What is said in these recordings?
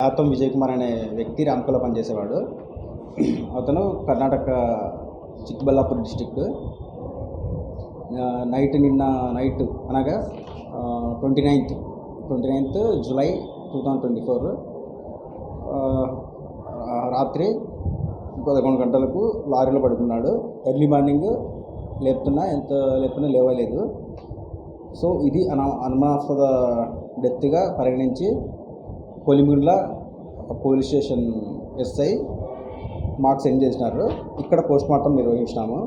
ఆతం విజయ్ కుమార్ అనే వ్యక్తి రామ్కోలో పనిచేసేవాడు. అతను కర్ణాటక చిక్కబళ్ళాపూర్ డిస్టిక్. నిన్న నైట్ అనగా 29th జూలై 2024 రాత్రి 11 గంటలకు లారీలో పడుకున్నాడు. ఎర్లీ మార్నింగ్ లేపుతున్నా లేవలేదు. సో ఇది అనుమానాస్పద డెత్గా పరిగణించి కొలిమిగుండ్ల పోలీస్ స్టేషన్ ఎస్ఐ మాకు సెండ్ చేసినారు. ఇక్కడ పోస్ట్మార్టం నిర్వహించినాము.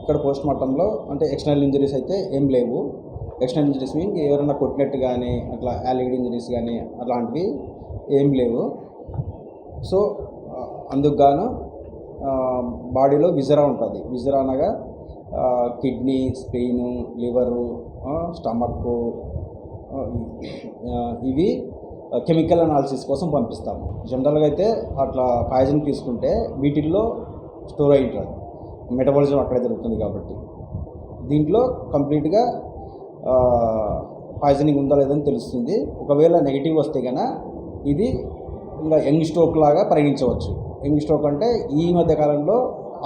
ఇక్కడ పోస్ట్మార్టంలో అంటే ఎక్స్టర్నల్ ఇంజరీస్ అయితే ఏం లేవు. ఎక్స్టర్నల్ ఇంజరీస్ మీన్ ఎవరైనా కొట్టినట్టు కానీ అట్లా యాలిడ్ ఇంజరీస్ కానీ అలాంటివి ఏం లేవు. సో అందుకు గాను బాడీలో విజరా ఉంటుంది. విజరా అనగా కిడ్నీ, స్ప్లీను, లివరు, స్టమక్ ఇవి కెమికల్ అనాలిసిస్ కోసం పంపిస్తాము. జనరల్గా అయితే అట్లా పాయిజన్ తీసుకుంటే వీటిల్లో స్టోర్ అయి ఉంటుంది, మెటబాలిజం అక్కడే జరుగుతుంది. కాబట్టి దీంట్లో కంప్లీట్గా పాయిజనింగ్ ఉందా లేదని తెలుస్తుంది. ఒకవేళ నెగిటివ్ వస్తే కనుక ఇది ఇంకా యంగ్ స్ట్రోక్ లాగా పరిగణించవచ్చు. యంగ్ స్ట్రోక్ అంటే ఈ మధ్య కాలంలో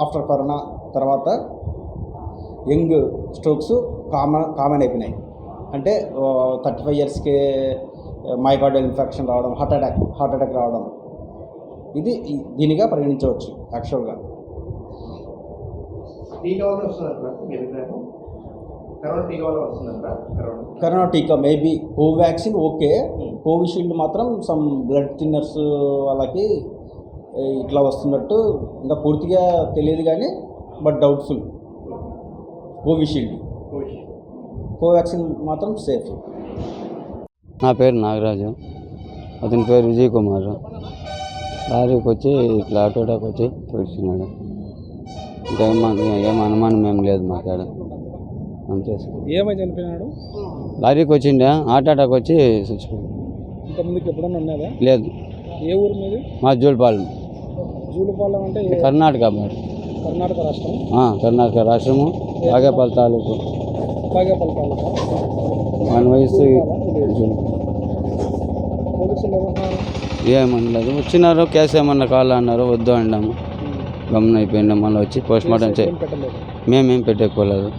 ఆఫ్టర్ కరోనా తర్వాత యంగ్ స్ట్రోక్స్ కామన్ అయిపోయినాయి. అంటే 35 ఇయర్స్కే మైకార్డియల్ ఇన్ఫెక్షన్ రావడం, హార్ట్ అటాక్ రావడం, ఇది దీనిగా పరిగణించవచ్చు. యాక్చువల్గా కరోనా టీకా మేబీ కోవాక్సిన్ ఓకే, కోవిషీల్డ్ మాత్రం సమ్ బ్లడ్ థిన్నర్స్ వాళ్ళకి ఇట్లా వస్తున్నట్టు ఇంకా పూర్తిగా తెలియదు కానీ బట్ డౌట్ఫుల్. కోవాక్సిన్ మాత్రం సేఫ్. నా పేరు నాగరాజు, అతని పేరు విజయ్ కుమార్. లారీకి వచ్చి ఇట్లా ఆటోటాక్ వచ్చి పొడిచినాడు. అంటే ఏం అనుమానం ఏం లేదు మాకాడ. అంతే. ఏమై చనిపోయినాడు? లారీకి వచ్చిండే హార్ట్ అటాక్ వచ్చి చచ్చిపోయాడు. ఇంతకుముందుకు ఎప్పుడన్నా ఉన్నదా? లేదు. ఏ ఊరు మీది? మా జూలపాలెం. జూలపాలెం అంటే కర్ణాటక బాడు. కర్ణాటక రాష్ట్రం? కర్ణాటక రాష్ట్రము, బాగేపల్లి తాలూకు. బాగేపల్లి తాలూకా. మన వయసు పోలీసులు ఏమన్నారు? ఏమనలేదు. వచ్చినారు, కేసు ఏమన్నా కావాలా అన్నారు, వద్దు అన్నాము. గమనం అయిపోయింది. మళ్ళీ వచ్చి పోస్ట్ మార్టం మేమేం పెట్టకపోలేదు.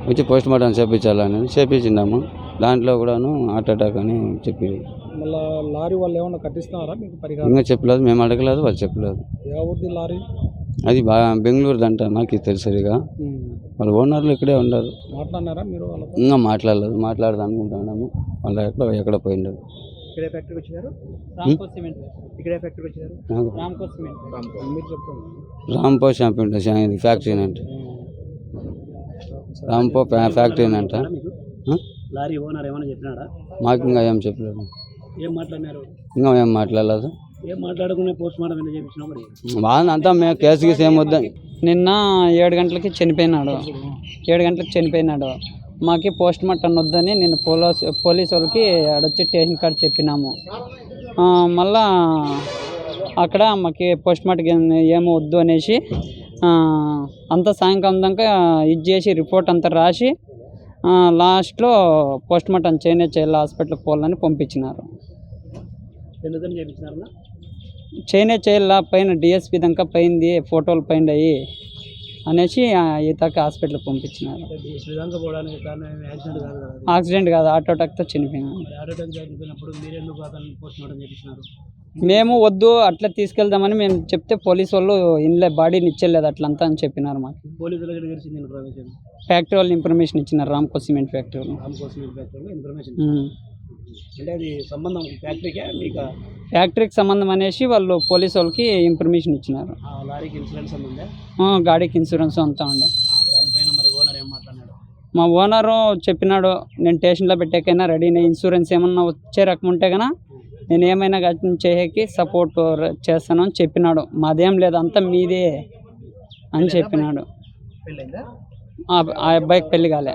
వచ్చి పోస్ట్ మార్టం చేయించాలని చేయించినాము. దాంట్లో కూడాను హార్ట్ అటాక్ అని చెప్పి మళ్ళీ లారీ వాళ్ళు ఏమన్నా కట్టిస్తున్నారా మీకు పరిహారం? ఇంకా చెప్పలేదు, మేము అడగలేదు, వాళ్ళు చెప్పలేదు. ఎవరిది లారీ? అది బాగా బెంగళూరుది అంట, నాకు తెలుసు సరిగా. వాళ్ళ ఓనర్లు ఇక్కడే ఉన్నారు. మాట్లాడినారా మీరు? ఇంకా మాట్లాడలేదు, మాట్లాడదాం అనుకుంటున్నాము. వాళ్ళు ఎక్కడ పోయిండారు. ఇక్కడే ఫ్యాక్టరీకి వచ్చినారు. రాంపో షాంపింగ్ ఫ్యాక్టరీ అంట. రాంపో ఫ్యాక్టరీ అంట. లారీ ఓనర్ ఏమైనా చెప్పినారా? మాకు ఇంకా ఏం చెప్పలేదు. ఏం మాట్లాడినారు? ఇంకా ఏం మాట్లాడలేదు. ఏం మాట్లాడుకునే పోస్ట్ మార్టం ఎందుకు చేయించినా? వాళ్ళంతా మేము కేసుకి సేమ్ వద్దని. నిన్న 7 గంటలకి చనిపోయినాడు. 7 గంటలకు చనిపోయినాడు. మాకు పోస్ట్ మార్టం వద్దని నేను పోలీసు వాళ్ళకి ఆడొచ్చి స్టేషన్ కార్డు చెప్పినాము. మళ్ళా అక్కడ మాకు పోస్ట్ మార్టం ఏమో వద్దు అనేసి అంతా సాయంకాలం దాకా ఇది చేసి రిపోర్ట్ అంతా రాసి లాస్ట్లో పోస్ట్ మార్టం చేయాలి హాస్పిటల్కి పోవాలని పంపించినారు. ఎందుకని చేయించినారు? చేయాల పైన డిఎస్పీ దాకా పోయింది, ఫోటోలు పోయినాయి అనేసి ఈతకి హాస్పిటల్కి పంపించినారు. యాక్సిడెంట్ కాదు, హార్ట్ అటాక్తో చనిపోయినారు. మేము వద్దు అట్లా తీసుకెళ్దామని మేము చెప్తే పోలీసు వాళ్ళు ఇంట్లో బాడీని ఇచ్చేలేదు అట్లంతా అని చెప్పినారు. మాకు ఫ్యాక్టరీ వాళ్ళు ఇన్ఫర్మేషన్ ఇచ్చినారు. రామ్కో సిమెంట్ ఫ్యాక్టరీ ఫ్యాక్టరీకి సంబంధం అనేసి వాళ్ళు పోలీసు వాళ్ళకి ఇన్ఫర్మేషన్ ఇచ్చినారు. గాడికి ఇన్సూరెన్స్ అంతా ఉండే. మా ఓనరు చెప్పినాడు, నేను స్టేషన్లో పెట్టేకైనా రెడీనే, ఇన్సూరెన్స్ ఏమన్నా వచ్చే రకం ఉంటే కన్నా నేను ఏమైనా చేయకి సపోర్ట్ చేస్తాను అని చెప్పినాడు. మాదేం లేదు, అంతా మీదే అని చెప్పినాడు. ఆ అబ్బాయికి పెళ్లి కాలే.